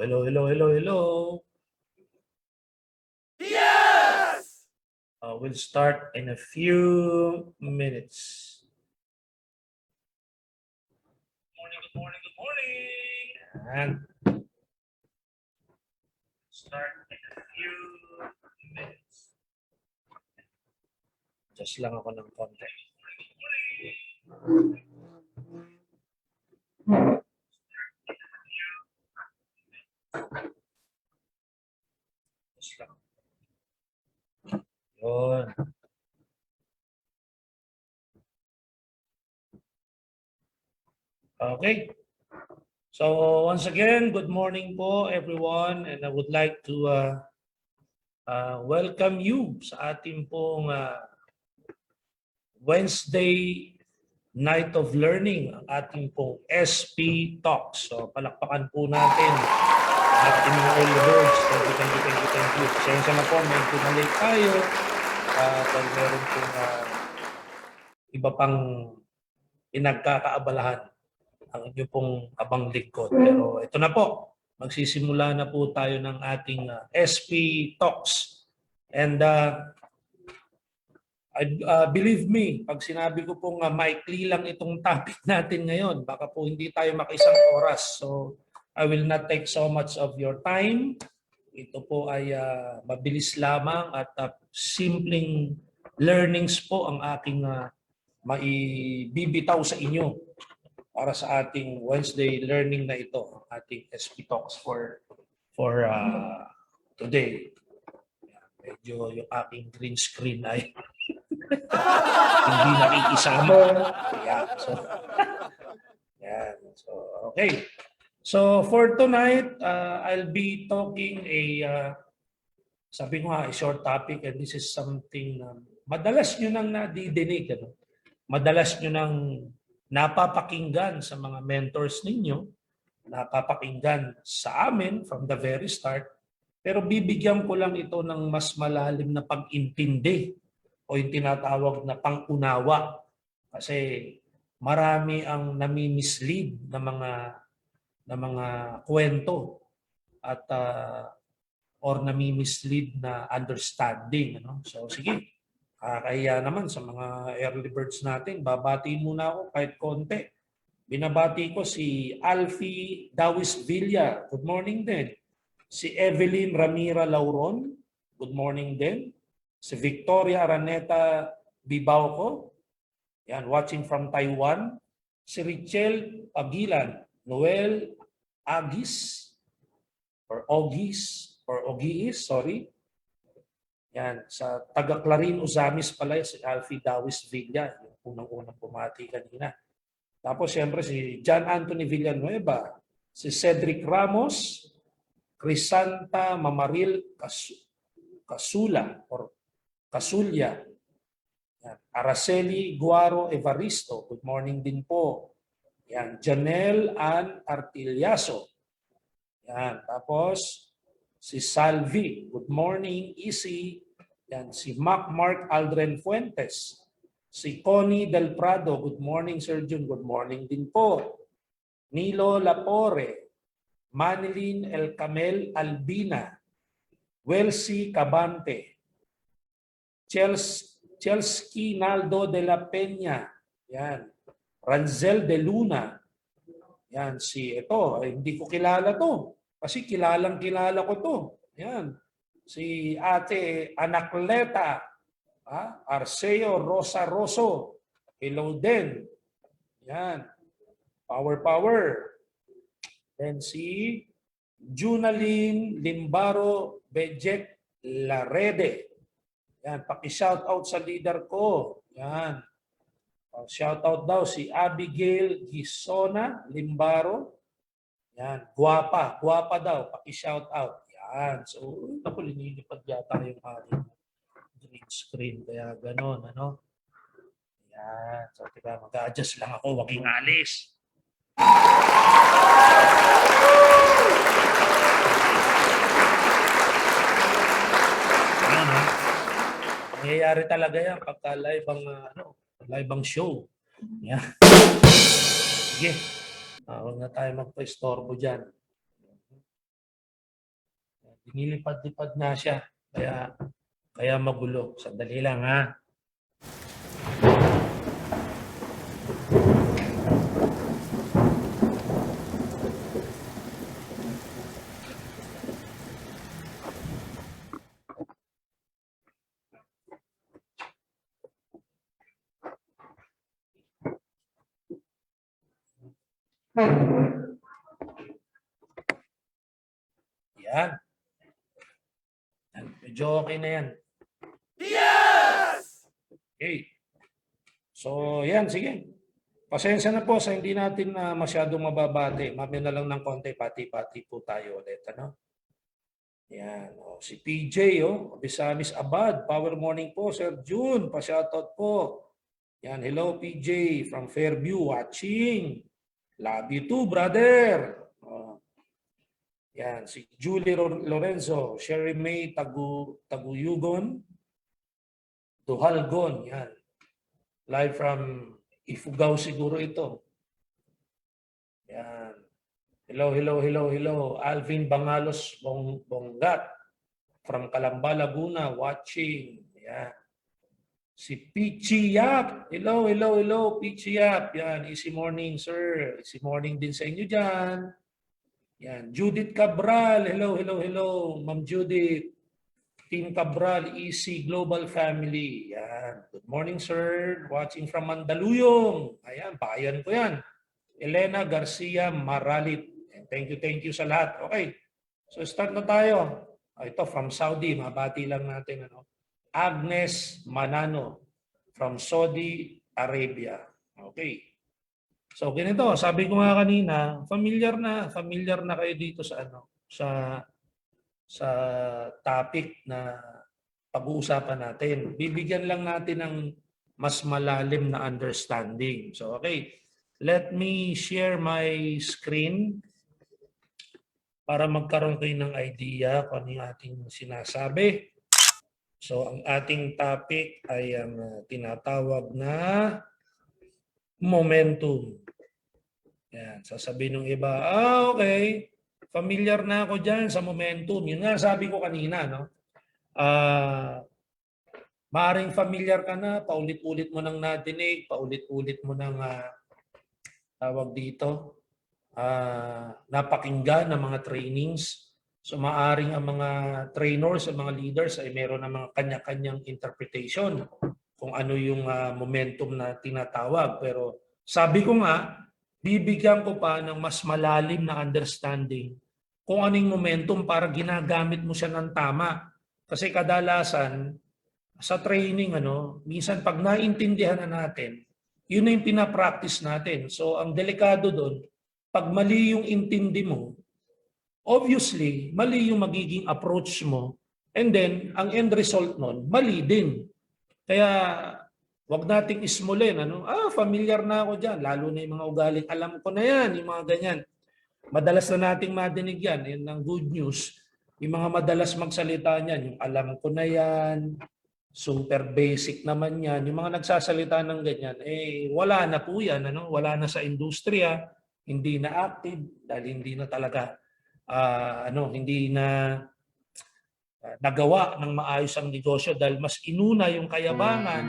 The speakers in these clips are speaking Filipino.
Hello, hello, hello, hello. Yes! We'll start in a few minutes. Good morning, good morning. And start in a few minutes. Just lang ako ng konti. Just lang. Yun. Okay. So once again, good morning po everyone, and I would like to welcome you sa ating pong Wednesday Night of Learning, ang ating pong SP Talks. So palakpakan po natin ang ating mga early birds. Thank you. Pasensya na po, medyo na-late tayo. Dahil meron pong iba pang pinagkakaabalahan ang inyo pong abang lingkod. Pero ito na po, magsisimula na po tayo ng ating SP Talks. And believe me, pag sinabi ko pong maikli lang itong topic natin ngayon, baka po hindi tayo makaisang oras. So I will not take so much of your time. Ito po ay mabilis lamang at simpleng learnings po ang aking maibibitaw sa inyo para sa ating Wednesday learning na ito, ang ating SP Talks for today. Medyo yung aking green screen ay hindi nakikisama. So, okay. So for tonight, I'll be talking sabi ko nga, a short topic, and this is something madalas nyo nang nadidinig. Madalas nyo nang napapakinggan sa mga mentors ninyo, napapakinggan sa amin from the very start, pero bibigyan ko lang ito ng mas malalim na pag-intindi o yung tinatawag na pang-unawa. Kasi marami ang nami-mislead na mga kwento at or nami-mislead na understanding. So sige, kaya naman sa mga early birds natin, babatiin muna ako kahit konti. Binabati ko si Alfie Dawis Villa, good morning din. Si Evelyn Ramira Lauron, good morning din. Si Victoria Araneta Bibauco, yan, watching from Taiwan. Si Richel Aguilan, Noel Agis, or Ogiis, sorry. Yan, sa taga Clarin Uzamis pala, si Alfie Dawis Villa, yung unang-unang pumati kanina. Tapos siyempre si John Anthony Villanueva, si Cedric Ramos, Crisanta Mamaril Casula or Casulya, yan. Araceli Guaro Evaristo, good morning din po. Yan, Janelle Ann Artillaso. Yan, tapos si Salvi, good morning. Easy. Yan, si Mark Aldren Fuentes. Si Connie Del Prado, good morning Sir Jun, good morning din po. Nilo Lapore, Manilin El Camel Albina, Welsi Cabante, Chelsky Naldo de la Peña, yan. Ranzel de Luna, yan, hindi ko kilala to, kasi kilala ko to, yan. Si Ate Anakleta, Arceo Rosa Roso, hello din, yan. Power. Then si Junaline Limbaro Bejek Larede. Yan, paki-shout out sa leader ko. Yan. Shout out daw si Abigail Gisona Limbaro. Yan, guwapa daw, paki-shout out. Yan. So, naku, linilipad yata yung aking green screen, kaya gano'n, Yan. So, diba, mag-a-adjust lang ako, wag yung alis. Nangyayari talaga yan pagka live ang show. Yan. Sige. Huwag na tayo magpa-istorbo dyan. Nilipad-lipad nga siya. Kaya magulo. Sandali lang ha. Yan. Medyo okay na yan. Yes! Okay. So, yan. Sige. Pasensya na po sa hindi natin na masyadong mababati. Mami na lang ng konti. Pati-pati po tayo ulit. Ano? Yan. O, si PJ, Bisamis Abad. Power morning po, Sir June. Pa-shoutout po. Yan. Hello, PJ from Fairview. Watching. Love you too, brother. Yan, si Julie Lorenzo, Sherry May Taguyugon, Duhalgon, yan. Live from Ifugao siguro ito. Yan. Hello. Alvin Bangalos Bonggat from Calamba, Laguna, watching. Yan. Si Pichi Yap. Hello, Pichi Yap. Yan, easy morning, sir. Easy morning din sa inyo dyan. Yan, Judith Cabral. Hello. Ma'am Judith. Team Cabral, EC Global Family. Yan. Good morning, sir. Watching from Mandaluyong. Ayan, bayan ko yan. Elena Garcia Maralit. Thank you sa lahat. Okay. So start na tayo. Ito from Saudi. Mabati lang natin. Agnes Manano from Saudi Arabia. Okay. So ganito, sabi ko nga kanina, familiar na kayo dito sa sa topic na pag-uusapan natin. Bibigyan lang natin ng mas malalim na understanding. So okay, let me share my screen para magkaroon kayo ng idea kung ano yung ating sinasabi. So ang ating topic ay ang tinatawag na momentum. Yan, sasabihin ng iba, okay, familiar na ako dyan sa momentum. Yun nga sabi ko kanina, no? Maaring familiar ka na, paulit-ulit mo nang nadinig, paulit-ulit mo nang tawag dito, napakinggan ng mga trainings. So maaring ang mga trainers, ang mga leaders ay meron ng mga kanya-kanyang interpretation kung ano yung momentum na tinatawag. Pero sabi ko nga, bibigyan ko pa ng mas malalim na understanding kung anong momentum para ginagamit mo siya ng tama. Kasi kadalasan, sa training, minsan pag naintindihan na natin, yun na yung pinapractice natin. So ang delikado doon, pag mali yung intindi mo, obviously, mali yung magiging approach mo. And then, ang end result nun, mali din. Kaya, wag nating ismulin. Familiar na ako dyan. Lalo na yung mga ugaling. Alam ko na yan, yung mga ganyan. Madalas na nating madinig yan. Yan ang good news. Yung mga madalas magsalita niyan, yung alam ko na yan, super basic naman yan. Yung mga nagsasalita ng ganyan, wala na po yan. Wala na sa industriya. Hindi na active dahil hindi na talaga, hindi na nagawa ng maayos ang negosyo dahil mas inuna yung kayabangan,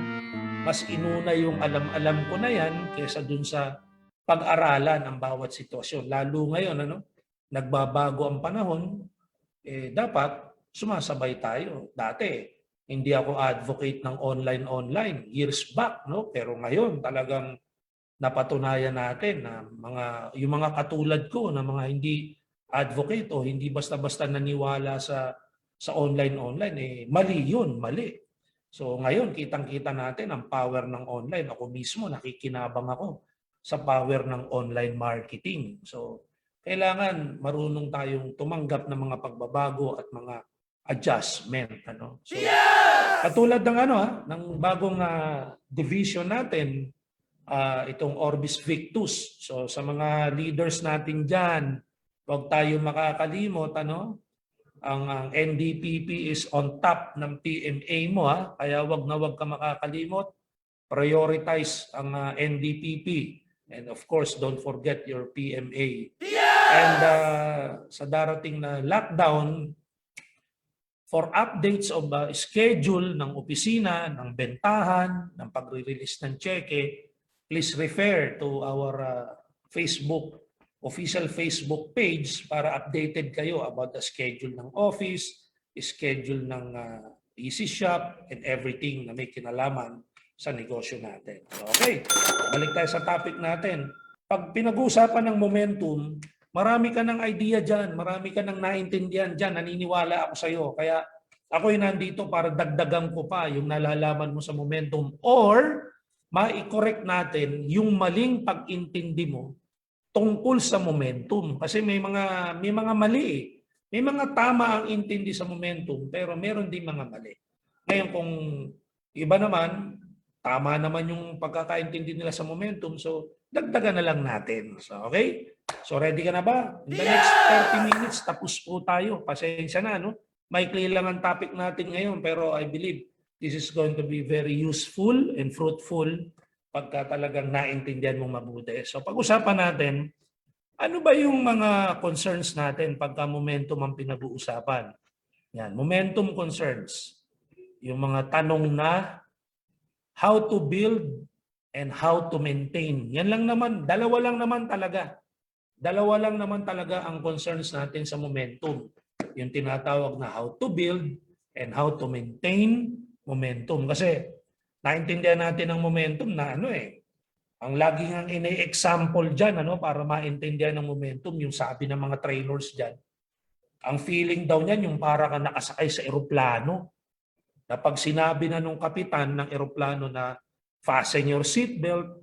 mas inuna yung alam ko na yan kaysa dun sa pag-aralan ng bawat sitwasyon. Lalo ngayon, nagbabago ang panahon, dapat sumasabay tayo. Dati, hindi ako advocate ng online years back, pero ngayon talagang napatunayan natin na yung mga katulad ko na mga hindi advocate o hindi basta-basta naniwala sa online, mali yun, mali. So ngayon, kitang-kita natin ang power ng online. Ako mismo, nakikinabang ako sa power ng online marketing. So kailangan marunong tayong tumanggap ng mga pagbabago at mga adjustment. So, katulad ng ng bagong division natin, itong Orbis Victus. So sa mga leaders natin dyan, huwag tayo makakalimot, ang NDPP is on top ng PMA mo, kaya wag ka makakalimot. Prioritize ang NDPP. And of course, don't forget your PMA. And sa darating na lockdown, for updates of schedule ng opisina, ng bentahan, ng pagre-release ng cheque, please refer to our official Facebook page para updated kayo about the schedule ng office, schedule ng Easy Shop, and everything na may kinalaman sa negosyo natin. Okay, balik tayo sa topic natin. Pag pinag-uusapan ng momentum, marami ka ng idea dyan, marami ka ng naintindihan dyan, naniniwala ako sa iyo. Kaya ako'y nandito para dagdagan ko pa yung nalalaman mo sa momentum or ma-correct natin yung maling pag-intindi mo tungkol sa momentum. Kasi may mga mali eh. May mga tama ang intindi sa momentum pero meron din mga mali. Ngayon kung iba naman, tama naman yung pagkakaintindi nila sa momentum, so dagdagan na lang natin. So, okay? So ready ka na ba? In the next 30 minutes, tapos po tayo. Pasensya na, no? Maikli lang ang topic natin ngayon, pero I believe this is going to be very useful and fruitful pagka talagang naintindihan mo mabuti. So pag-usapan natin, ano ba yung mga concerns natin pagka momentum ang pinag-uusapan? Yan, momentum concerns. Yung mga tanong na how to build and how to maintain. Yan lang naman, dalawa lang naman talaga. Dalawa lang naman talaga ang concerns natin sa momentum. Yung tinatawag na how to build and how to maintain momentum. Kasi naintindihan natin ang momentum na ang laging ang ine-example dyan para maintindihan ng momentum, yung sabi ng mga trainers dyan. Ang feeling daw niyan yung para ka nakasakay sa eroplano. Na pag sinabi na nung kapitan ng eroplano na fasten your seatbelt,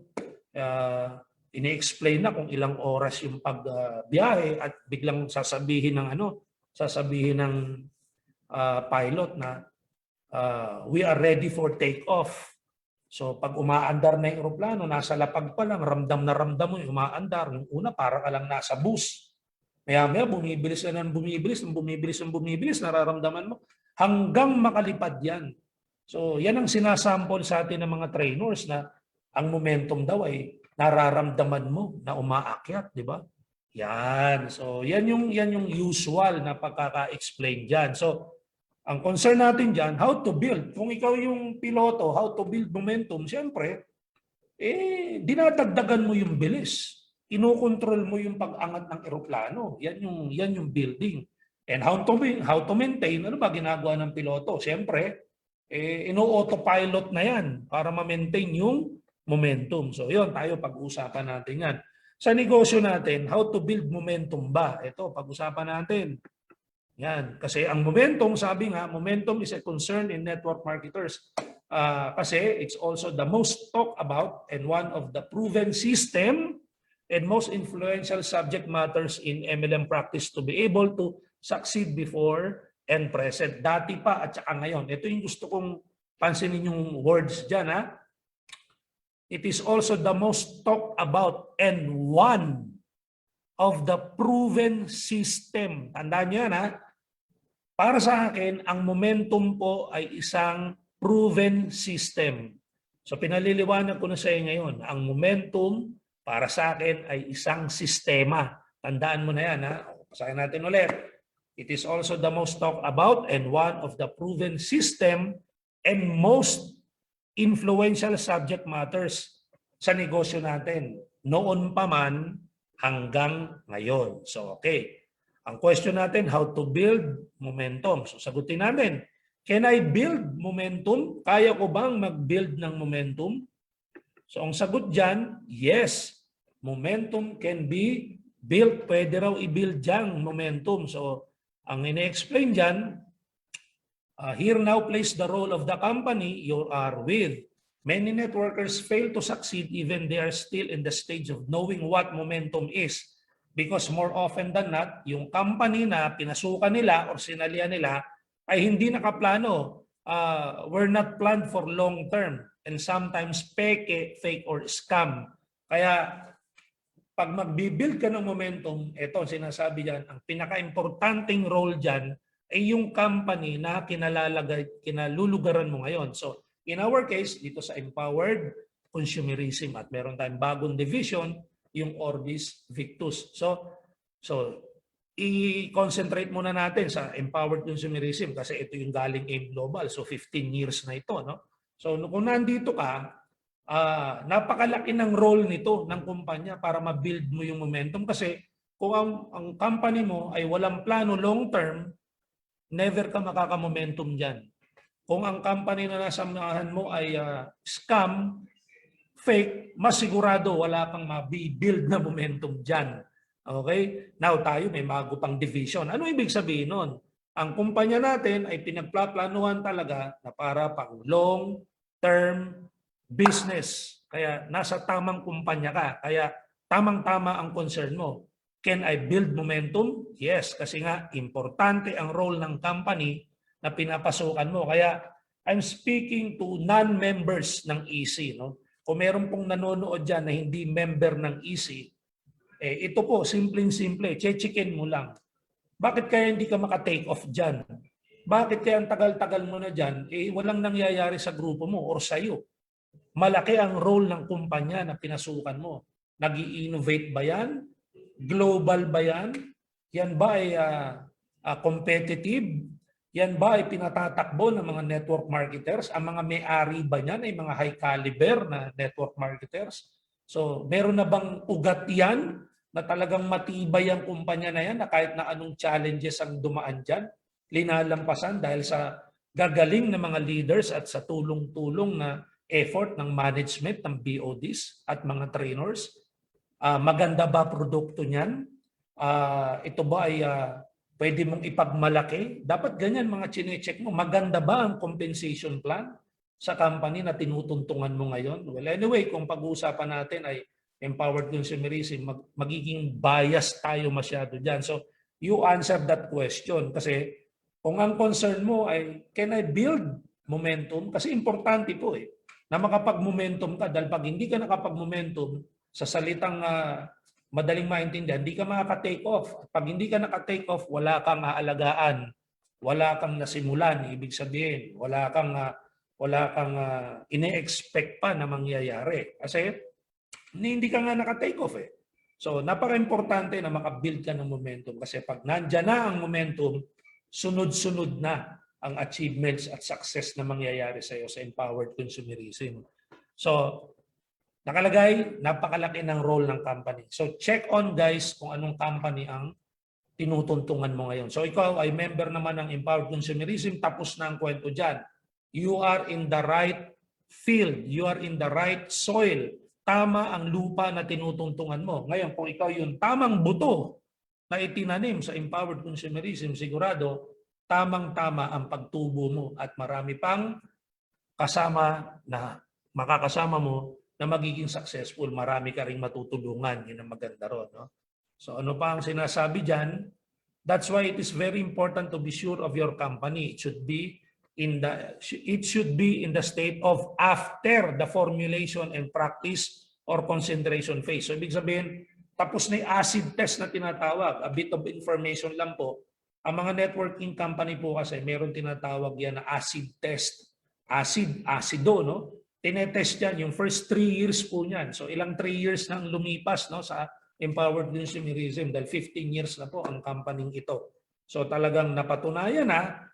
ini-explain na kung ilang oras yung pagbiyahe at biglang sasabihin ng pilot na we are ready for take-off. So pag umaandar na yung eroplano, nasa lapag pa lang, ramdam na ramdam mo yung umaandar. Yung una, para ka lang nasa bus. Maya-maya, bumibilis na ng bumibilis, nararamdaman mo. Hanggang makalipad yan. So yan ang sinasample sa atin ng mga trainers na ang momentum daw ay nararamdaman mo na umaakyat, di ba? Yan. So yan yung usual na pagkaka-explain diyan. So ang concern natin diyan, how to build. Kung ikaw yung piloto, how to build momentum, siyempre dinadagdagan mo yung bilis. Inokontrol mo yung pag-angat ng eroplano. Yan yung building. And how to maintain, ano ba ginagawa ng piloto? Siyempre, ino-autopilot na yan para ma-maintain yung momentum. So yun, tayo pag-uusapan natin yan. Sa negosyo natin, how to build momentum ba? Ito, pag-usapan natin. Yan. Kasi ang momentum, sabi nga, momentum is a concern in network marketers. Kasi it's also the most talked about and one of the proven system and most influential subject matters in MLM practice to be able to succeed before and present. Dati pa at saka ngayon. Ito yung gusto kong pansinin yung words dyan. Ha? It is also the most talked about and one of the proven system. Tandaan nyo yan ha. Para sa akin, ang momentum po ay isang proven system. So pinaliliwanag ko na sa iyo ngayon, ang momentum para sa akin ay isang sistema. Tandaan mo na yan ha. Pasahin natin ulit. It is also the most talked about and one of the proven system and most influential subject matters sa negosyo natin. Noon pa man hanggang ngayon. So okay. Ang question natin, how to build momentum. So sagutin natin, can I build momentum? Kaya ko bang mag-build ng momentum? So ang sagot dyan, yes. Momentum can be built. Pwede raw i-build dyan momentum. So ang ine-explain dyan, here now plays the role of the company you are with. Many networkers fail to succeed even they are still in the stage of knowing what momentum is. Because more often than not, yung company na pinasukan nila or sinalihan nila ay hindi nakaplano. Were not planned for long term and sometimes fake or scam. Kaya pag magbibuild ka ng momentum, ito sinasabi dyan, ang pinaka-importanting role dyan ay yung company na kinalulugaran mo ngayon. So in our case, dito sa Empowered Consumerism at meron tayong bagong division, yung Orbis Victus. So i-concentrate muna natin sa empowered consumerism kasi ito yung galing AIM Global. So 15 years na ito, no? So kung nandito ka, napakalaki ng role nito ng kumpanya para ma-build mo yung momentum kasi kung ang company mo ay walang plano long term, never ka makaka-momentum diyan. Kung ang company na nasamahan mo ay scam, fake, mas sigurado wala kang ma-build na momentum diyan. Okay? Now tayo may bago pang division. Ano ibig sabihin nun? Ang kumpanya natin ay pinagplaplanuhan talaga na para pang long-term business. Kaya nasa tamang kumpanya ka. Kaya tamang-tama ang concern mo. Can I build momentum? Yes, kasi nga importante ang role ng company na pinapasukan mo. Kaya I'm speaking to non-members ng EC. No? Kung meron pong nanonood dyan na hindi member ng EC, ito po, simpleng-simple, chechikin mo lang. Bakit kaya hindi ka maka-take off dyan? Bakit kaya ang tagal-tagal mo na dyan, walang nangyayari sa grupo mo or sa'yo? Malaki ang role ng kumpanya na pinasukan mo. Nag-i-innovate ba yan? Global ba yan? Yan ba ay competitive? Yan ba ay pinatatakbo ng mga network marketers? Ang mga may-ari ba yan ay mga high caliber na network marketers? So, meron na bang ugat yan na talagang matibay ang kumpanya na yan na kahit na anong challenges ang dumaan dyan, linalampasan dahil sa gagaling ng mga leaders at sa tulong-tulong na effort ng management ng BODs at mga trainers? Maganda ba produkto niyan? Ito ba ay pwede mong ipagmalaki? Dapat ganyan mga chinecheck mo. Maganda ba ang compensation plan sa company na tinutuntungan mo ngayon? Well, anyway, kung pag-uusapan natin ay empowered consumerism, magiging bias tayo masyado dyan. So, you answer that question. Kasi kung ang concern mo ay, can I build momentum? Kasi importante po na makapag-momentum ka. Dahil pag hindi ka nakapag-momentum, sa salitang madaling maintindihan, hindi ka makaka-take off. At pag hindi ka naka-take off, wala kang aalagaan. Wala kang nasimulan. Ibig sabihin, wala kang ine-expect pa na mangyayari. Kasi hindi ka nga naka-take off So napaka-importante na makabuild ka ng momentum kasi pag nandyan na ang momentum, sunod-sunod na ang achievements at success na mangyayari sa iyo sa empowered consumerism. So nakalagay, napakalaki ng role ng company. So check on guys kung anong company ang tinutuntungan mo ngayon. So ikaw ay member naman ng empowered consumerism, tapos na ang kwento dyan. You are in the right field. You are in the right soil. Tama ang lupa na tinutuntungan mo. Ngayon, kung ikaw yung tamang buto na itinanim sa empowered consumerism, sigurado, tamang-tama ang pagtubo mo at marami pang kasama na makakasama mo na magiging successful. Marami ka ring matutulungan. Yun ang maganda ron. No? So ano pa ang sinasabi dyan? That's why it is very important to be sure of your company. It should be in the state of after the formulation and practice or concentration phase. So ibig sabihin, tapos na yung acid test na tinatawag. A bit of information lang po. Ang mga networking company po kasi meron tinatawag yan na acid test. Acido, no? Tinetest yan yung first 3 years po niyan. So ilang 3 years nang lumipas no, sa empowered consumerism dahil 15 years na po ang company ito. So talagang napatunayan na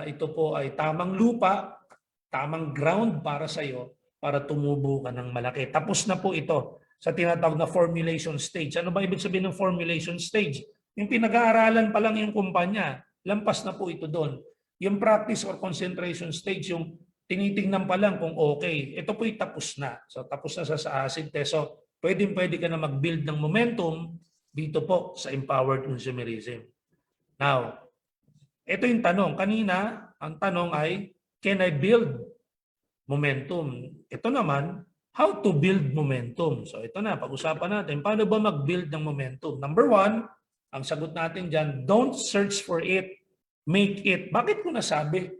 ito po ay tamang lupa, tamang ground para sa iyo para tumubo ka ng malaki. Tapos na po ito sa tinatawag na formulation stage. Ano ba ibig sabihin ng formulation stage? Yung pinag-aaralan pa lang yung kumpanya, lampas na po ito doon. Yung practice or concentration stage, yung tinitingnan pa lang kung okay. Ito po'y tapos na. So tapos na sa acid test. So pwede ka na mag-build ng momentum dito po sa empowered consumerism. Now, ito yung tanong. Kanina, ang tanong ay, can I build momentum? Ito naman, how to build momentum. So ito na, pag-usapan natin. Paano ba mag-build ng momentum? Number 1, ang sagot natin dyan, don't search for it, make it. Bakit ko nasabi?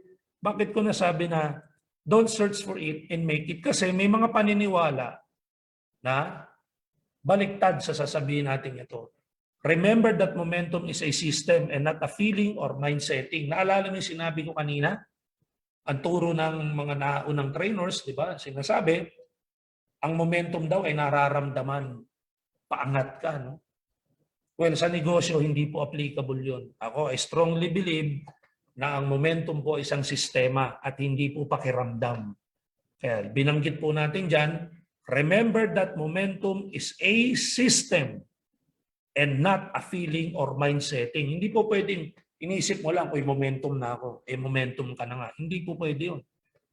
Bakit ko nasabi na don't search for it and make it? Kasi may mga paniniwala na baliktad sa sasabihin natin ito. Remember that momentum is a system and not a feeling or mind setting. Naalala niyo yung sinabi ko kanina? Ang turo ng mga naunang trainers, di ba? Sinasabi, ang momentum daw ay nararamdaman. Paangat ka, no? Well, sa negosyo, hindi po applicable yun. Ako, I strongly believe na ang momentum po ay isang sistema at hindi po pakiramdam. Kaya binanggit po natin dyan, remember that momentum is a system and not a feeling or mind setting. Hindi po pwedeng iniisip mo lang, uy, momentum na ako. Momentum ka na nga. Hindi po pwede yun.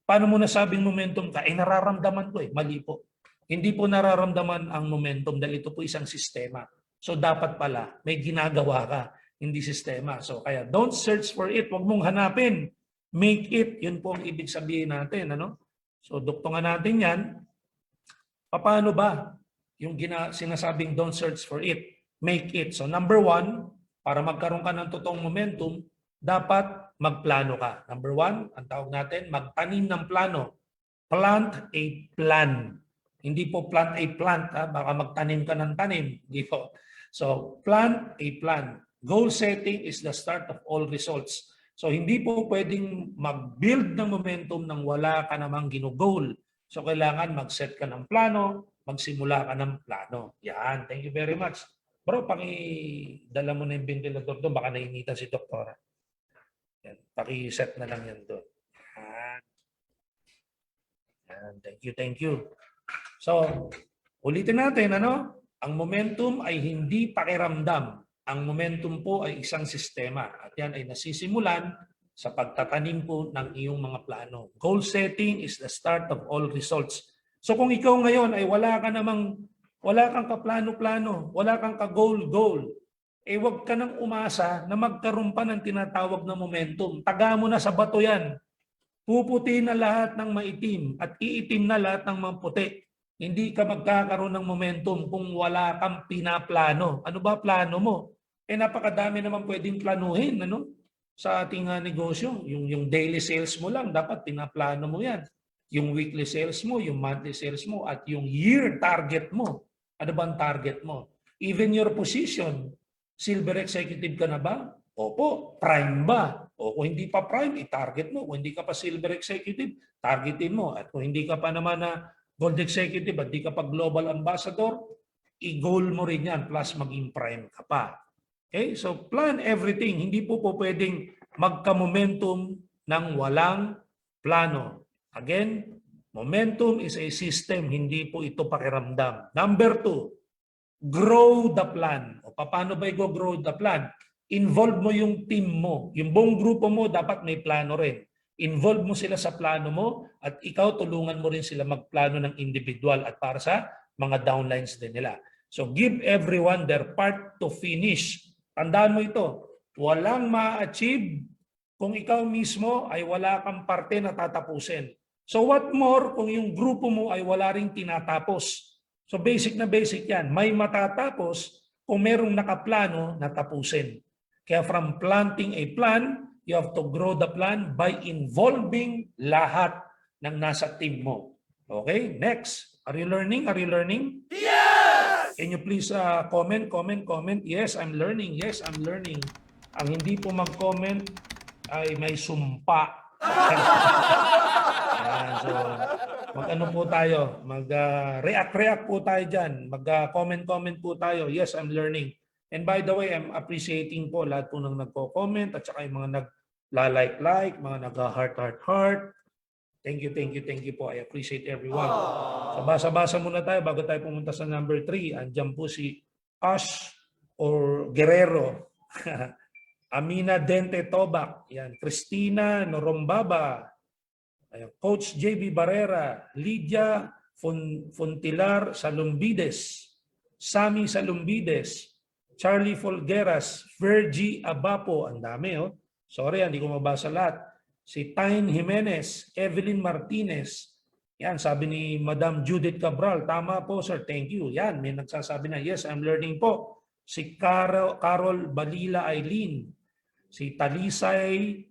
Paano mo nasabing momentum ka? Nararamdaman ko Mali po. Hindi po nararamdaman ang momentum dahil ito po isang sistema. So dapat pala may ginagawa ka, hindi sistema. So kaya don't search for it. Huwag mong hanapin. Make it. Yun po ang ibig sabihin natin. Ano? So duktungan natin yan. Paano ba yung sinasabing don't search for it? Make it. So number one, para magkaroon ka ng totoong momentum, dapat magplano ka. Number one, ang tawag natin, magtanim ng plano. Plant a plan. Hindi po plant a plant. Baka magtanim ka ng tanim. Hindi po. So, plant a plan. Goal setting is the start of all results. So, hindi po pwedeng mag-build ng momentum nang wala ka namang ginugol. So, kailangan mag-set ka ng plano, magsimula ka ng plano. Yan. Thank you very much. Bro, pakidala mo na yung ventilator doon. Baka nainitan si Doktora. Yan. Paki-set na lang yan doon. Yan. Thank you, thank you. So, ulitin natin, ano? Ang momentum ay hindi pakiramdam. Ang momentum po ay isang sistema. At yan ay nasisimulan sa pagtatanim po ng iyong mga plano. Goal setting is the start of all results. So kung ikaw ngayon ay wala kang kaplano-plano, wala kang ka-goal-goal, huwag ka nang umasa na magkaroon pa ng tinatawag na momentum. Taga mo na sa bato yan. Puputi na lahat ng maitim at iitim na lahat ng maputi. Hindi ka magkakaroon ng momentum kung wala kang pinaplano. Ano ba plano mo? Napakadami naman pwedeng planuhin, ano? Sa ating negosyo. Yung daily sales mo lang, dapat pinaplano mo yan. Yung weekly sales mo, yung monthly sales mo, at yung year target mo. Ano ba ang target mo? Even your position, silver executive ka na ba? Opo. Prime ba? O kung hindi pa prime, i-target mo. Kung hindi ka pa silver executive, targetin mo. At kung hindi ka pa naman na gold executive at di ka pa global ambassador, i-goal mo rin yan plus maging prime ka pa. Okay? So plan everything. Hindi po pwedeng magka-momentum ng walang plano. Again, momentum is a system. Hindi po ito pakiramdam. Number two, grow the plan. O paano ba i-grow the plan? Involve mo yung team mo. Yung buong grupo mo dapat may plano rin. Involve mo sila sa plano mo at ikaw tulungan mo rin sila magplano ng individual at para sa mga downlines din nila. So give everyone their part to finish. Tandaan mo ito, walang ma-achieve kung ikaw mismo ay wala kang parte na tatapusin. So what more kung yung grupo mo ay wala ring tinatapos? So basic na basic yan. May matatapos kung merong nakaplano na tapusin. Kaya from planting a plan, you have to grow the plan by involving lahat ng nasa team mo. Okay? Next. Are you learning? Are you learning? Yes! Can you please comment? Yes, I'm learning. Yes, I'm learning. Ang hindi po mag-comment ay may sumpa. Ayan, so, mag-ano po tayo? Mag-react po tayo dyan. Mag-comment po tayo. Yes, I'm learning. And by the way, I'm appreciating po lahat po ng nagko-comment at saka yung mga nag-like, mga nag-heart. Thank you po. I appreciate everyone. So basa-basa muna tayo bago tayo pumunta sa number 3. Andiyan po si Ash or Guerrero. Amina Dente Tobac. Yan. Christina Norombaba. Ayan. Coach JB Barrera. Lydia Fontilar Salumbides. Sammy Salumbides. Charlie Folgueras, Fergie Abapo, ang dami Sorry, hindi ko mabasa lahat. Si Tyne Jimenez, Evelyn Martinez. Yan, sabi ni Madam Judith Cabral. Tama po, sir. Thank you. Yan, may nagsasabi na, yes, I'm learning po. Si Carol Balila Eileen. Si Talisaysay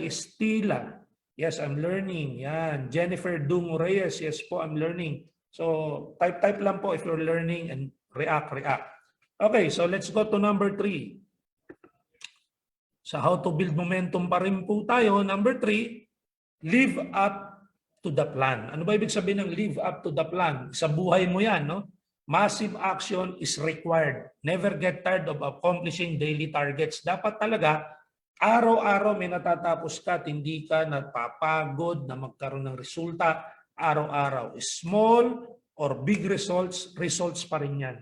Estila. Yes, I'm learning. Yan. Jennifer Dung Reyes. Yes po, I'm learning. So, type lang po if you're learning and react. Okay, so let's go to number 3. Sa how to build momentum pa rin po tayo. Number 3, live up to the plan. Ano ba ibig sabihin ng live up to the plan? Sa buhay mo yan, no? Massive action is required. Never get tired of accomplishing daily targets. Dapat talaga, araw-araw may natatapos ka at hindi ka napapagod na magkaroon ng resulta araw-araw. Small or big results, results pa rin yan.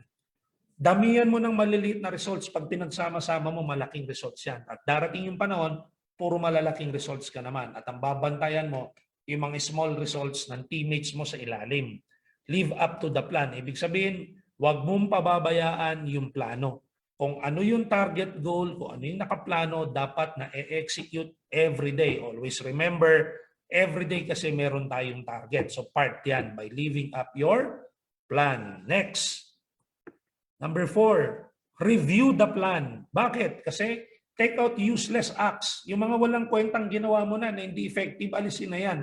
Damihan mo ng maliliit na results. Pag pinagsama-sama mo, malaking results yan. At darating yung panahon, puro malalaking results ka naman. At ang babantayan mo, yung mga small results ng teammates mo sa ilalim. Live up to the plan. Ibig sabihin, huwag mong pababayaan yung plano. Kung ano yung target goal, kung ano yung nakaplano, dapat na e-execute every day. Always remember, every day kasi meron tayong target. So part yan by living up your plan. Next. Number 4, review the plan. Bakit? Kasi take out useless acts. Yung mga walang kwentang ginawa mo na hindi effective, alisin na yan.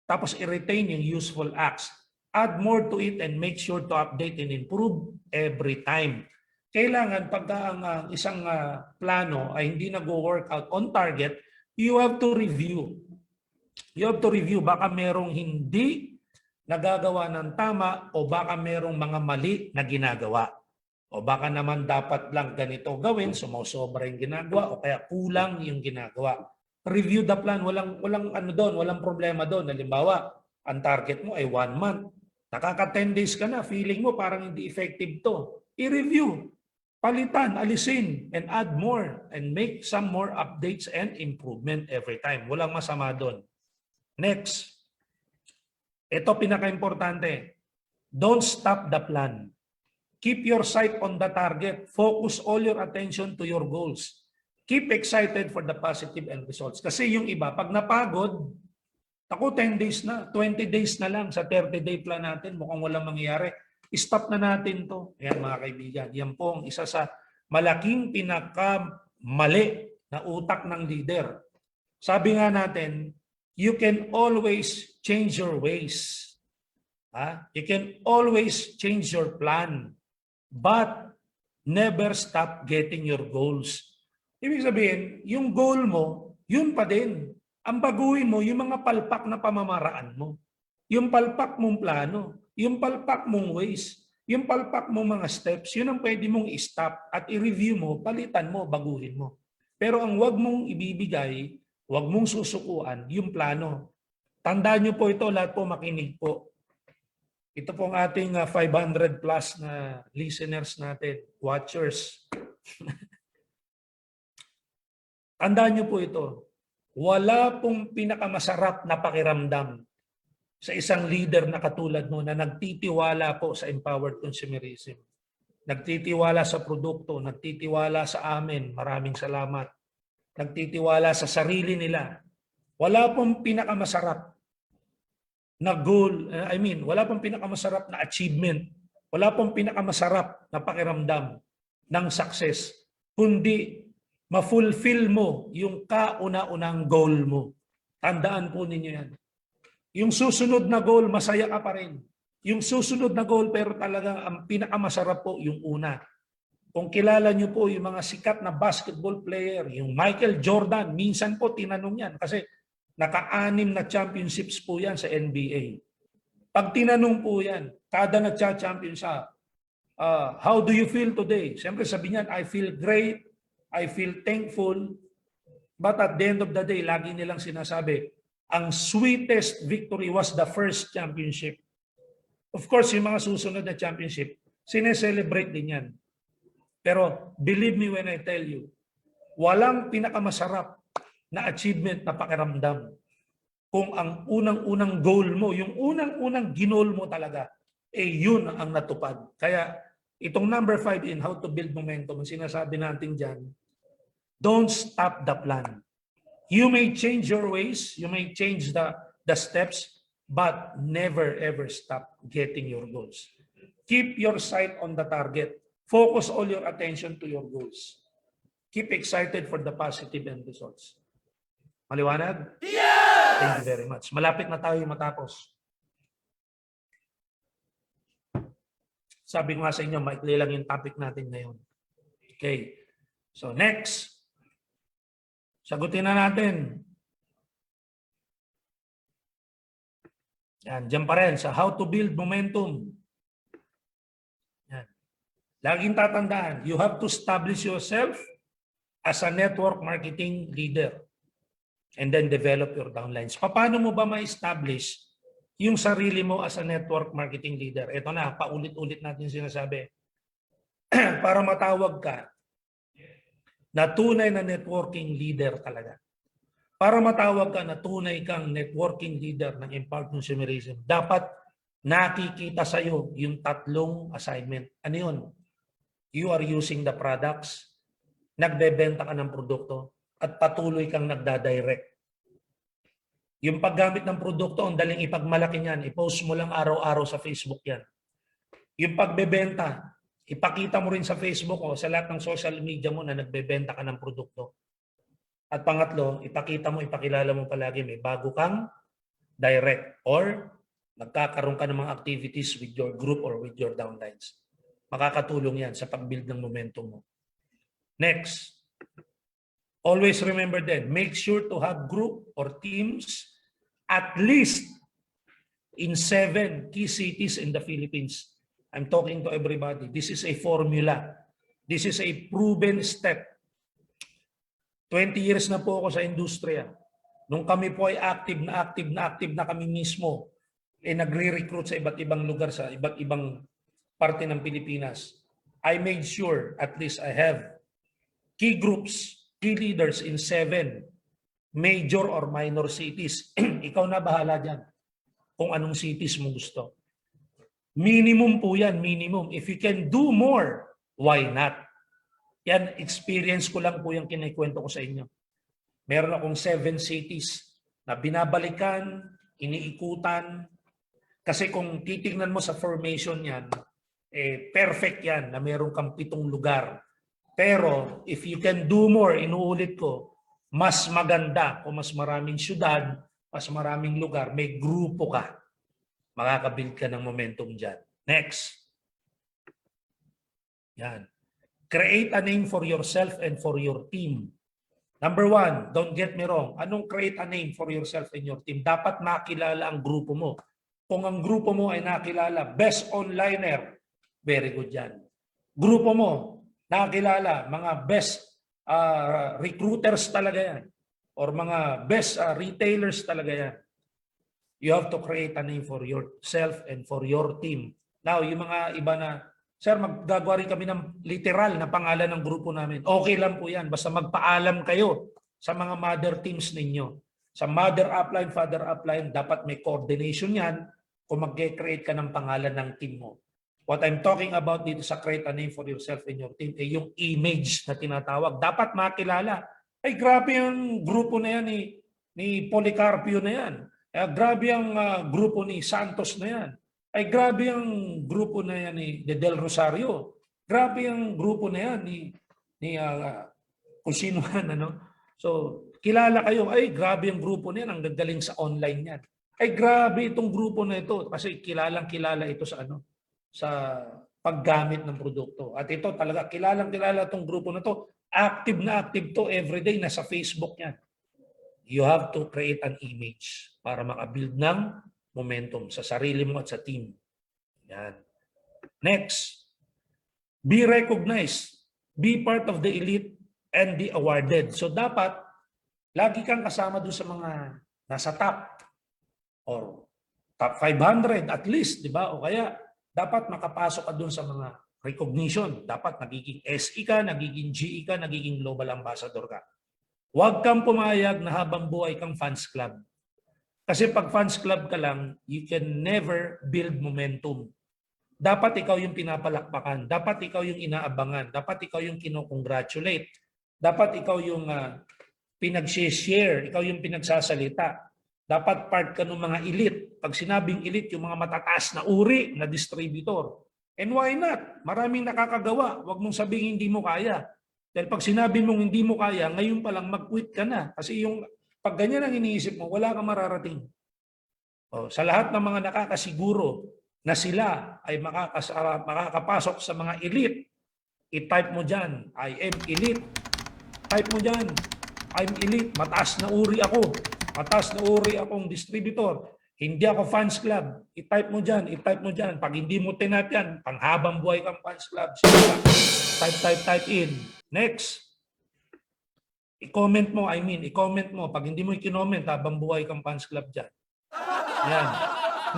Tapos i-retain yung useful acts. Add more to it and make sure to update and improve every time. Kailangan pagka ang isang plano ay hindi nag-work out on target, you have to review. You have to review. Baka merong hindi nagagawa ng tama o baka merong mga mali na ginagawa. O baka naman dapat lang ganito gawin, sumusobra yung ginagawa o kaya kulang yung ginagawa. Review the plan. Walang ano doon, walang problema doon. Halimbawa, ang target mo ay 1 month. Nakaka 10 days ka na, feeling mo parang hindi effective to. I-review, palitan, alisin, and add more and make some more updates and improvement every time. Walang masama doon. Next. Ito pinaka-importante. Don't stop the plan. Keep your sight on the target. Focus all your attention to your goals. Keep excited for the positive end results. Kasi yung iba, pag napagod, ako 10 days na, 20 days na lang sa 30-day plan natin, mukhang walang mangyayari. Stop na natin to. Ayan mga kaibigan, yan po ang isa sa malaking pinakamali na utak ng leader. Sabi nga natin, you can always change your ways. You can always change your plan. But never stop getting your goals. Ibig sabihin, yung goal mo, yun pa din. Ang baguhin mo, yung mga palpak na pamamaraan mo. Yung palpak mong plano, yung palpak mong ways, yung palpak mong mga steps, yun ang pwede mong i-stop at i-review mo, palitan mo, baguhin mo. Pero ang wag mong ibibigay, wag mong susukuan, yung plano. Tandaan nyo po ito, lahat po makinig po. Ito pong ating 500 plus na listeners natin, watchers. Tandaan nyo po ito. Wala pong pinakamasarap na pakiramdam sa isang leader na katulad mo na nagtitiwala po sa empowered consumerism. Nagtitiwala sa produkto, nagtitiwala sa amin, maraming salamat. Nagtitiwala sa sarili nila. Wala pong pinakamasarap na goal, wala pong pinakamasarap na achievement, wala pong pinakamasarap na pakiramdam ng success, kundi ma-fulfill mo yung kauna-unang goal mo. Tandaan po ninyo yan. Yung susunod na goal, masaya ka pa rin. Yung susunod na goal, pero talaga ang pinakamasarap po yung una. Kung kilala nyo po yung mga sikat na basketball player, yung Michael Jordan, minsan po tinanong yan kasi naka-6 na championships po yan sa NBA. Pag tinanong po yan, kada nagcha-champion siya, how do you feel today? Siyempre sabi niyan, I feel great, I feel thankful. But at the end of the day, lagi nilang sinasabi, ang sweetest victory was the first championship. Of course, yung mga susunod na championship, sineselebrate din yan. Pero believe me when I tell you, walang pinakamasarap na achievement na pakiramdam kung ang unang-unang goal mo, yung unang-unang ginol mo talaga, yun ang natupad. Kaya itong number 5 in how to build momentum, sinasabi natin dyan, don't stop the plan. You may change your ways, you may change the steps, but never ever stop getting your goals. Keep your sight on the target. Focus all your attention to your goals. Keep excited for the positive end results. Maliwanag? Yes! Thank you very much. Malapit na tayo matapos. Sabi ko nga sa inyo, maikli lang yung topic natin ngayon. Okay. So next. Sagutin na natin. Yan, dyan pa rin sa how to build momentum. Laging tatandaan, you have to establish yourself as a network marketing leader and then develop your downlines. Paano mo ba ma-establish yung sarili mo as a network marketing leader? Ito na, paulit-ulit natin sinasabi. Para matawag ka na tunay na networking leader talaga. Para matawag ka na tunay kang networking leader ng Empowered Consumerism, dapat nakikita sa iyo yung tatlong assignment. Ano yun? You are using the products, nagbebenta ka ng produkto, at patuloy kang nagdadirect. Yung paggamit ng produkto, ang daling ipagmalaki niyan. I-post mo lang araw-araw sa Facebook yan. Yung pagbebenta, ipakita mo rin sa Facebook o sa lahat ng social media mo na nagbebenta ka ng produkto. At pangatlo, ipakita mo, ipakilala mo palagi may bago kang direct or nagkakaroon ka ng mga activities with your group or with your downlines. Makakatulong yan sa pag-build ng momentum mo. Next, always remember then, make sure to have group or teams at least in 7 key cities in the Philippines. I'm talking to everybody. This is a formula. This is a proven step. 20 years na po ako sa industriya. Nung kami po ay active na kami mismo, nagre-recruit sa iba't ibang lugar, sa iba't ibang parte ng Pilipinas. I made sure at least I have key groups, key leaders in 7 major or minor cities. Ikaw na bahala dyan kung anong cities mo gusto. Minimum po yan, minimum. If you can do more, why not? Yan, experience ko lang po yung kinikwento ko sa inyo. Meron akong 7 cities na binabalikan, iniikutan. Kasi kung titignan mo sa formation yan, perfect yan na meron kang 7 lugar. Pero if you can do more, inuulit ko, mas maganda kung mas maraming syudad, mas maraming lugar, may grupo ka. Makakabuild ka ng momentum dyan. Next. Yan. Create a name for yourself and for your team. Number 1, don't get me wrong. Anong create a name for yourself and your team? Dapat makilala ang grupo mo. Kung ang grupo mo ay nakilala, best onliner, very good yan. Grupo mo, nakilala, mga best recruiters talaga yan. Or mga best retailers talaga yan. You have to create a name for yourself and for your team. Now, yung mga iba na, sir, maggagawa rin kami ng literal na pangalan ng grupo namin. Okay lang po yan. Basta magpaalam kayo sa mga mother teams ninyo. Sa mother upline, father upline, dapat may coordination yan kung mag-create ka ng pangalan ng team mo. What I'm talking about dito sa create a name for yourself and your team ay yung image na tinatawag. Dapat makilala. Ay, grabe yung grupo na yan ni Policarpio na yan. Grabe ang grupo ni Santos na yan. Ay, grabe ang grupo na yan ni Del Rosario. Grabe ang grupo na yan ni kung sino man, ano. So, kilala kayo, ay, grabe ang grupo na yan. Ang gagaling sa online yan. Ay, grabe itong grupo na ito kasi kilalang-kilala ito sa sa paggamit ng produkto. At ito talaga, kilalang-kilala itong grupo na ito. Active na active to everyday. Nasa Facebook yan. You have to create an image para makabuild ng momentum sa sarili mo at sa team. Yan. Next, be recognized. Be part of the elite and be awarded. So dapat, lagi kang kasama doon sa mga nasa top or top 500 at least, di ba? O kaya, dapat makapasok ka doon sa mga recognition. Dapat nagiging SE ka, nagiging GE ka, nagiging global ambassador ka. Huwag kang pumayag na habang buhay kang fans club. Kasi pag fans club ka lang, you can never build momentum. Dapat ikaw yung pinapalakpakan. Dapat ikaw yung inaabangan. Dapat ikaw yung kinocongratulate. Dapat ikaw yung pinag-share. Ikaw yung pinagsasalita. Dapat part ka ng mga elite. Pag sinabing elite, yung mga matataas na uri na distributor. And why not? Maraming nakakagawa. Huwag mong sabihin hindi mo kaya. Dahil pag sinabi mong hindi mo kaya, ngayon pa lang mag-quit ka na. Kasi yung pag ganyan ang iniisip mo, wala kang mararating. Sa lahat ng mga nakakasiguro na sila ay makakapasok sa mga elite, i-type mo dyan, I am elite. Type mo dyan, I'm elite. Mataas na uri ako. Mataas na uri akong distributor. Hindi ako fans club. I-type mo dyan, i-type mo dyan. Pag hindi mo tinap yan, panghabang buhay kang fans club. Type in. Next. I-comment mo, i-comment mo. Pag hindi mo i-comment, habang buhay kang fans club dyan. Yan.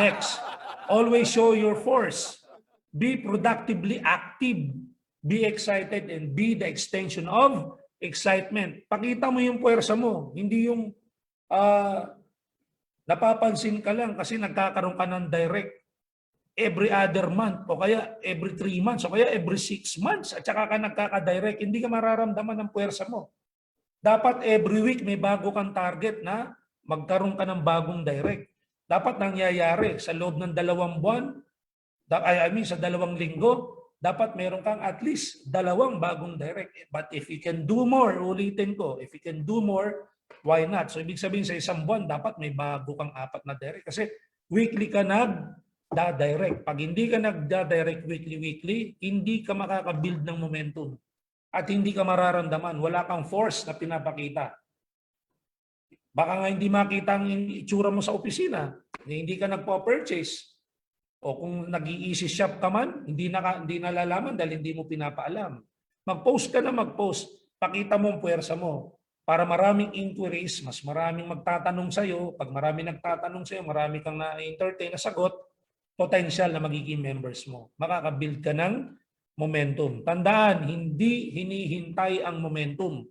Next. Always show your force. Be productively active. Be excited and be the extension of excitement. Pakita mo yung puwersa mo. Hindi yung napapansin ka lang kasi nagkakaroon ka ng direct every other month o kaya every 3 months o kaya every 6 months at saka ka nagkaka-direct. Hindi ka mararamdaman ng puwersa mo. Dapat every week may bago kang target na magkaroon ka ng bagong direct. Dapat nangyayari sa loob ng 2 buwan, sa 2 linggo, dapat meron kang at least 2 bagong direct. But if you can do more, ulitin ko, if you can do more, why not? So ibig sabihin sa 1 buwan, dapat may bago kang 4 na direct. Kasi weekly ka nagda-direct. Pag hindi ka nagda-direct weekly, hindi ka makaka-build ng momentum. At hindi ka mararamdaman. Wala kang force na pinapakita. Baka nga hindi makita ang itsura mo sa opisina. Hindi ka nagpo-purchase. O kung nag-i-easy shop ka man, hindi nalalaman dahil hindi mo pinapaalam. Mag-post ka na mag-post. Pakita mo ang puwersa mo. Para maraming inquiries, mas maraming magtatanong sa'yo. Pag marami nagtatanong sa'yo, marami kang na-entertain na sagot, potential na magiging members mo. Makaka-build ka ng momentum. Tandaan, hindi hinihintay ang momentum.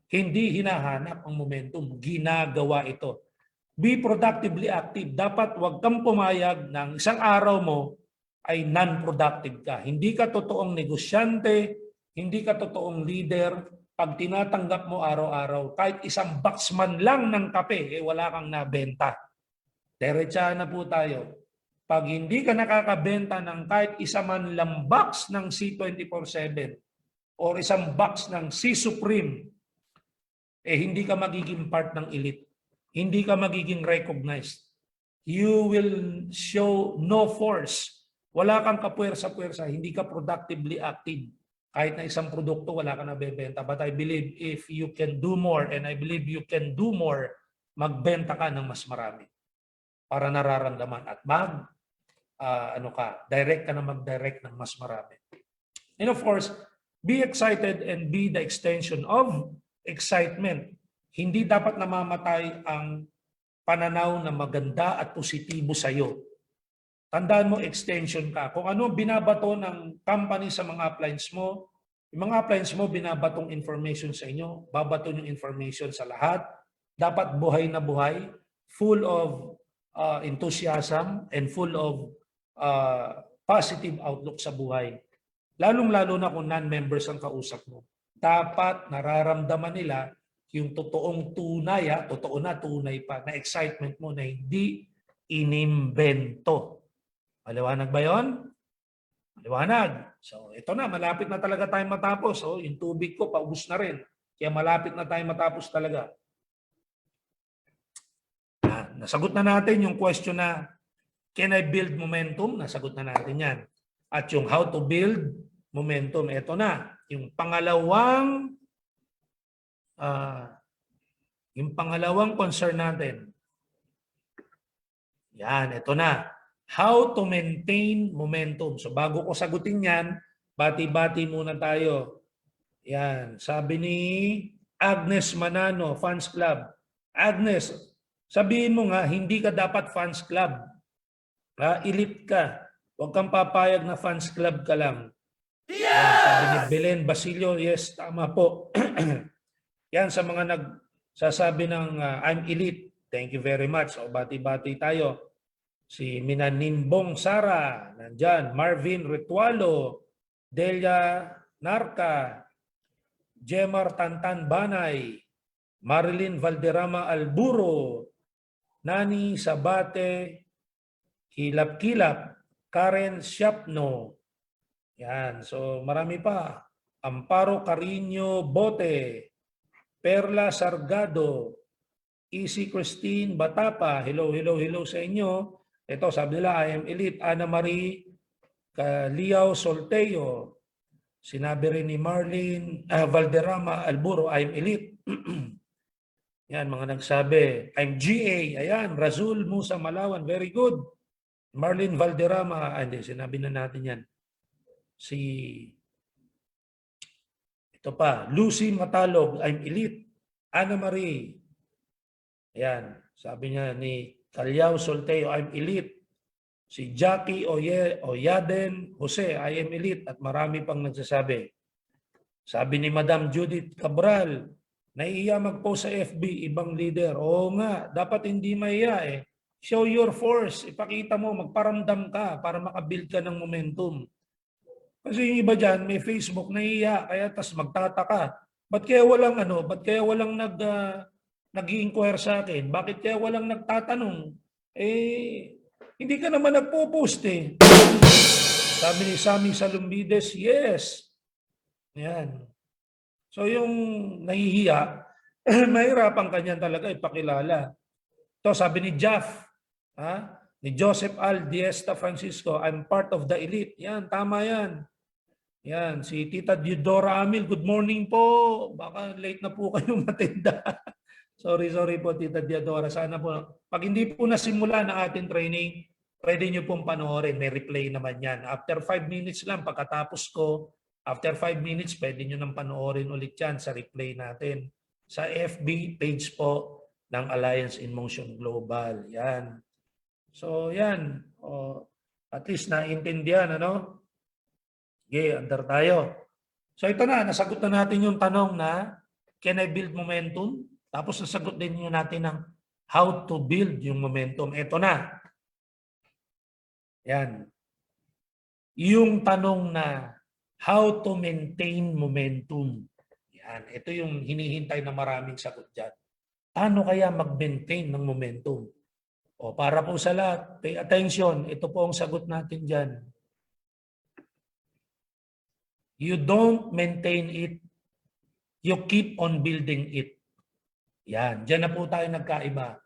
Hindi hinahanap ang momentum. Ginagawa ito. Be productively active. Dapat wag kang pumayag ng isang araw mo ay non-productive ka. Hindi ka totoong negosyante, hindi ka totoong leader. Pag tinatanggap mo araw-araw, kahit isang box man lang ng kape, wala kang nabenta. Diretsahan na po tayo. Pag hindi ka nakakabenta ng kahit isa man lang box ng C24/7 or isang box ng C Supreme, hindi ka magiging part ng elite. Hindi ka magiging recognized. You will show no force. Wala kang kapuwersa-puwersa. Hindi ka productively active. Kahit na isang produkto, wala ka nabebenta. But I believe if you can do more, and I believe you can do more, magbenta ka ng mas marami. Para nararamdaman at direct ka na mag-direct ng mas marami. And of course, be excited and be the extension of excitement. Hindi dapat namamatay ang pananaw na maganda at positibo sa iyo. Tandaan mo, extension ka. Kung ano binabato ng company sa mga appliance mo, yung mga appliance mo binabatong information sa inyo, babato yung information sa lahat. Dapat buhay na buhay, full of enthusiasm and full of positive outlook sa buhay. Lalong-lalo na kung non-members ang kausap mo. Dapat nararamdaman nila yung totoong tunay, totoo na tunay pa, na excitement mo na hindi inimbento. Maliwanag ba yun? Maliwanag. So ito na, malapit na talaga tayo matapos. So, yung tubig ko, paubos na rin. Kaya malapit na tayo matapos talaga. Nasagot na natin yung question na, can I build momentum? Nasagot na natin yan. At yung how to build momentum, ito na. Yung pangalawang concern natin. Yan, ito na. How to maintain momentum. So bago ko sagutin yan, bati-bati muna tayo. Yan, sabi ni Agnes Manano, Fans Club. Agnes, sabihin mo nga, hindi ka dapat fans club. Elite ka. Huwag kang papayag na fans club ka lang. Yan, sabi ni Belen Basilio, yes, tama po. Yan sa mga nagsasabi ng I'm elite. Thank you very much. O bati-bati tayo. Si Minanimbong Sara, nandyan. Marvin Ritualo, Delia Narca, Jemar Tantan Banay, Marilyn Valderrama Alburo, Nani Sabate, Kilap-Kilap, Karen Siapno. Yan. So marami pa. Amparo Carino Bote, Perla Sargado, Easy Christine Batapa. Hello sa inyo. Ito, sabi nila, I am elite. Ana Marie Liao Solteo. Sinabi rin ni Marlene Valderrama Alburo, I am elite. Yan, mga nagsabi. I'm GA. Ayan, Razul Musa Malawan. Very good. Marlene Valderrama. Hindi, sinabi na natin yan. Si, ito pa, Lucy Matalog. I'm elite. Ana Marie. Ayan, sabi niya ni Calyao Solteo. I'm elite. Si Jackie Oyaden Jose. I am elite. At marami pang nagsasabi. Sabi ni Madam Judith Cabral, naiiya mag-post sa FB, ibang leader. Oo nga, dapat hindi maiya eh. Show your force, ipakita mo, magparamdam ka para makabuild ka ng momentum. Kasi yung iba dyan, may Facebook, naiiya, kaya tas magtataka. Ba't kaya walang nag-i-inquire sa akin? Bakit kaya walang nagtatanong? Eh, hindi ka naman nagpo-post eh. Sabi ni Sammy Salumbides, yes. Yan. So yung nahihiya, mahirapan kanyan talaga ipakilala. Ito sabi ni Jeff, ni Joseph Al Diesta Francisco, I'm part of the elite. Yan, tama yan. Yan, si Tita Diodora Amil, good morning po. Baka late na po kayo matinda. sorry po Tita Diodora. Sana po, pag hindi po nasimula ng ating training, pwede nyo pong panoorin. May replay naman yan. After 5 minutes lang, pagkatapos ko, after 5 minutes, pwede nyo nang panoorin ulit yan sa replay natin. Sa FB page po ng Alliance in Motion Global. Yan. So, yan. At least naintindihan, ano? Okay, under tayo. So, ito na. Nasagot na natin yung tanong na, can I build momentum? Tapos nasagot din natin ng how to build yung momentum. Ito na. Yan. Yung tanong na, how to maintain momentum. Yan. Ito yung hinihintay na maraming sagot dyan. Paano kaya mag-maintain ng momentum? O para po sa lahat, pay attention. Ito po ang sagot natin dyan. You don't maintain it. You keep on building it. Yan. Dyan na po tayo nagkaiba.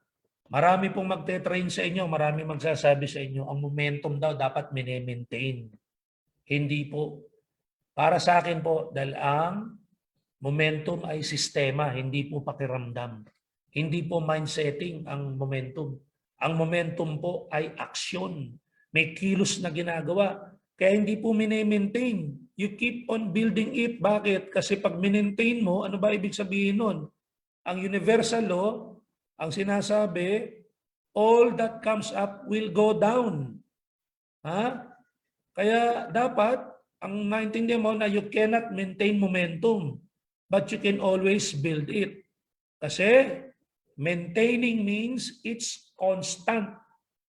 Marami pong magte-train sa inyo. Marami magsasabi sa inyo, ang momentum daw dapat mini-maintain. Hindi po. Para sa akin po, dahil ang momentum ay sistema, hindi po pakiramdam. Hindi po mindsetting ang momentum. Ang momentum po ay aksyon. May kilos na ginagawa. Kaya hindi po mini-maintain. You keep on building it. Bakit? Kasi pag minmaintain mo, ano ba ibig sabihin nun? Ang universal law, ang sinasabi, all that comes up will go down. Kaya dapat, ang naintindihan mo na you cannot maintain momentum, but you can always build it. Kasi maintaining means it's constant.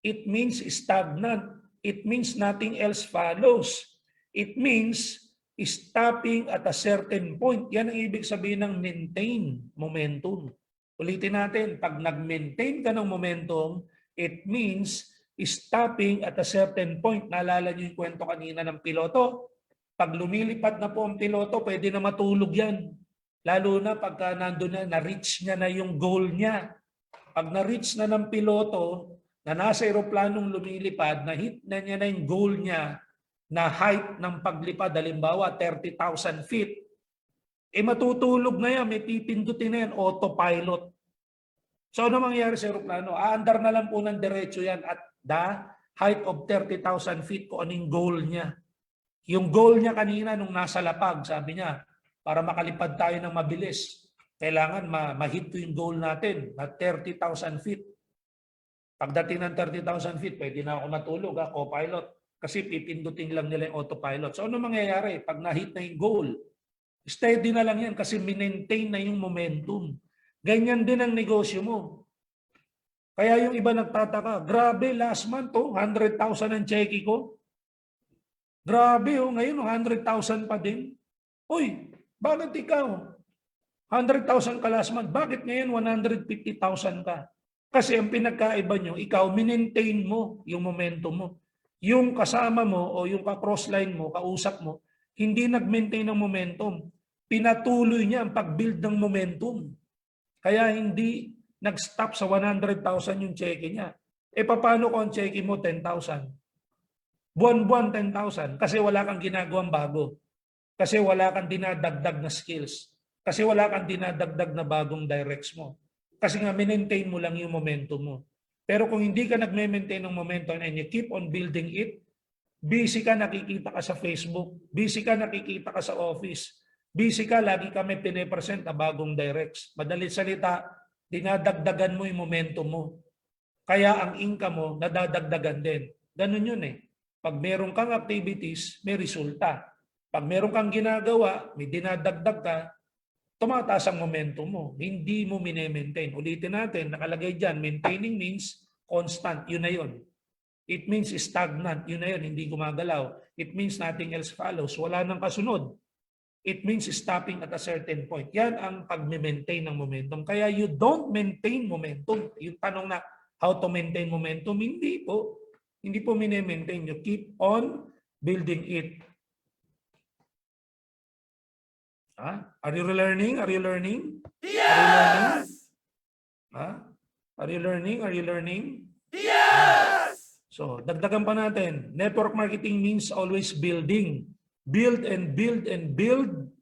It means stagnant. It means nothing else follows. It means stopping at a certain point. Yan ang ibig sabihin ng maintain momentum. Ulitin natin, pag nag-maintain ka ng momentum, it means stopping at a certain point. Naalala niyo yung kwento kanina ng piloto? Pag lumilipad na po ang piloto, pwede na matulog yan. Lalo na pagka nandun na-reach niya na yung goal niya. Pag na-reach na ng piloto, na nasa aeroplanong lumilipad, na-hit na niya na yung goal niya, na height ng paglipad, halimbawa 30,000 feet, matutulog na yan, may pipindutin na yan, autopilot. So ano mangyayari sa aeroplano? Aandar na lang po ng diretso yan at the height of 30,000 feet kung anong goal niya. Yung goal niya kanina nung nasa lapag, sabi niya, para makalipad tayo ng mabilis, kailangan ma-hit yung goal natin na 30,000 feet. Pagdating ng 30,000 feet, pwede na ako matulog, co-pilot. Kasi pipindutin lang nila yung autopilot. So ano mangyayari? Pag na-hit na yung goal, steady na lang yan kasi minentain na yung momentum. Ganyan din ang negosyo mo. Kaya yung iba nagtataka, grabe, last month, 100,000 ang cheque ko. Grabe, ngayon 100,000 pa din. Uy, bakit ikaw? 100,000 ka last month. Bakit ngayon 150,000 ka? Kasi ang pinagkaiba nyo, ikaw, minentain mo yung momentum mo. Yung kasama mo o yung ka-crossline mo, kausap mo, hindi nag-maintain ng momentum. Pinatuloy niya ang pag-build ng momentum. Kaya hindi nag-stop sa 100,000 yung cheque niya. Paano kung ang cheque mo 10,000? Buwan-buwan 10,000 kasi wala kang ginagawang bago. Kasi wala kang dinadagdag na skills. Kasi wala kang dinadagdag na bagong directs mo. Kasi nga, maintain mo lang yung momentum mo. Pero kung hindi ka nag-maintain ng momentum and you keep on building it, busy ka, nakikita ka sa Facebook, busy ka, nakikita ka sa office, busy ka, lagi kami pinipresent na bagong directs. Madalit salita, dinadagdagan mo yung momentum mo. Kaya ang income mo, nadadagdagan din. Ganun yun eh. Pag meron kang activities, may resulta. Pag meron kang ginagawa, may dinadagdag ka, tumataas ang momentum mo. Hindi mo mine-maintain. Ulitin natin, nakalagay dyan, maintaining means constant. Yun na yun. It means stagnant. Yun na yun, hindi gumagalaw. It means nothing else follows. Wala nang kasunod. It means stopping at a certain point. Yan ang pag-maintain ng momentum. Kaya you don't maintain momentum. Yung tanong na, how to maintain momentum? Hindi po. Hindi po mine-maintain. You keep on building it. Are you learning? Are you learning? Yes! Are you learning? Are you learning? Yes! So, dagdagan pa natin. Network marketing means always building. Build and build and build.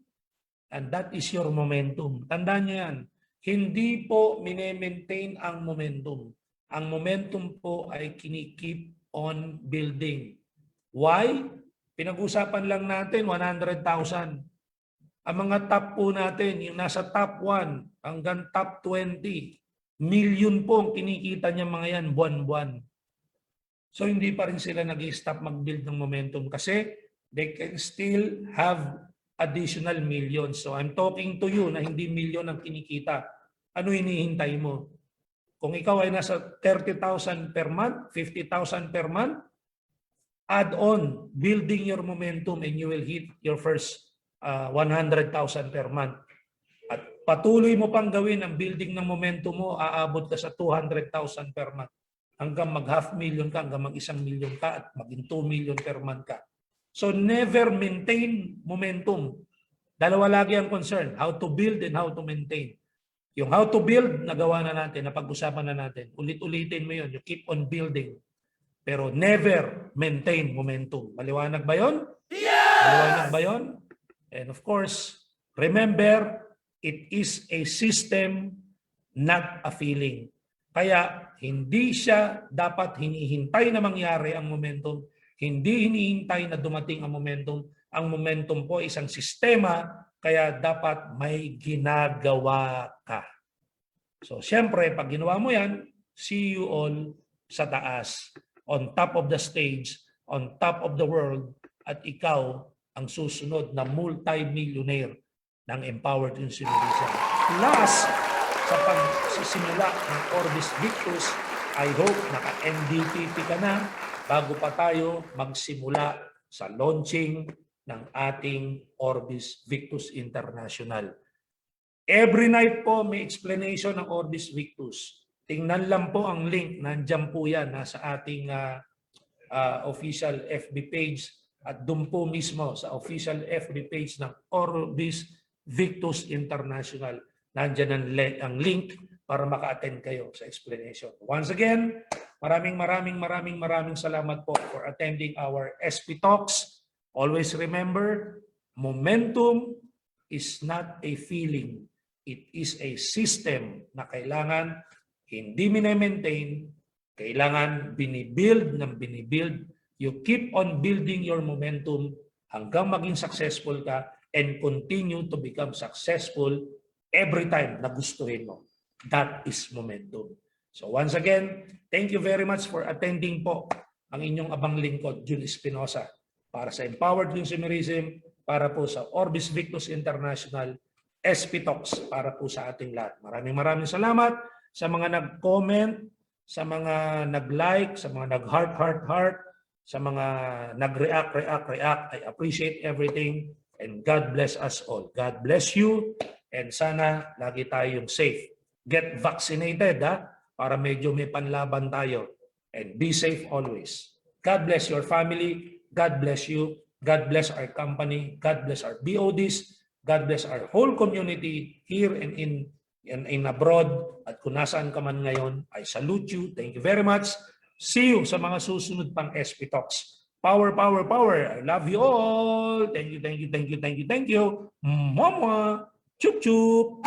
And that is your momentum. Tandaan niyo yan. Hindi po mine-maintain ang momentum. Ang momentum po ay kinikip on building. Why? Pinag-usapan lang natin 100,000. Ang mga top po natin, yung nasa top 1 hanggang top 20, million po ang kinikita niya mga yan buwan-buwan. So hindi pa rin sila nag-stop mag-build ng momentum kasi they can still have additional millions. So I'm talking to you na hindi million ang kinikita. Ano hinihintay mo? Kung ikaw ay nasa 30,000 per month, 50,000 per month, add on building your momentum and you will hit your first 100,000 per month. At patuloy mo pang gawin ang building ng momentum mo, aabot ka sa 200,000 per month. Hanggang mag-half million ka, hanggang mag-1 million ka, at maging 2 million per month ka. So never maintain momentum. Dalawa lagi ang concern, how to build and how to maintain. Yung how to build, nagawa na natin, napag-usapan na natin. Ulit-ulitin mo yun, you keep on building. Pero never maintain momentum. Maliwanag ba yun? Yes! Maliwanag ba yun? And of course, remember, it is a system, not a feeling. Kaya hindi siya dapat hinihintay na mangyari ang momentum. Hindi hinihintay na dumating ang momentum. Ang momentum po isang sistema, kaya dapat may ginagawa ka. So siyempre, pag ginawa mo yan, see you all sa taas, on top of the stage, on top of the world, at ikaw ang susunod na multi-millionaire ng Empowered Consumerism. Plus, sa pagsisimula ng Orbis Victus, I hope naka-MDPP ka na bago pa tayo magsimula sa launching ng ating Orbis Victus International. Every night po may explanation ng Orbis Victus. Tingnan lang po ang link, nandiyan po yan, nasa ating official FB page. At doon po mismo sa official FB page ng Orbis Victus International, nandiyan ang link para maka-attend kayo sa explanation. Once again, maraming salamat po for attending our SP Talks. Always remember, momentum is not a feeling. It is a system na kailangan hindi mine-maintain, kailangan binibuild ng binibuild. You keep on building your momentum hanggang maging successful ka and continue to become successful every time na gustuhin mo. That is momentum. So once again, thank you very much for attending po ang inyong abang lingkod, Jun Espinosa, para sa Empowered Consumerism, para po sa Orbis Victus International, SP Talks, para po sa ating lahat. Maraming salamat sa mga nag-comment, sa mga nag-like, sa mga nag-heart, sa mga nag-react. I appreciate everything and God bless us all. God bless you and sana lagi tayong safe. Get vaccinated para medyo may panlaban tayo and be safe always. God bless your family. God bless you. God bless our company. God bless our BODs. God bless our whole community here and in abroad. At kung nasaan ka man ngayon, I salute you. Thank you very much. See you sa mga susunod pang SP Talks. Power. I love you all. Thank you. Mama. Chup chup.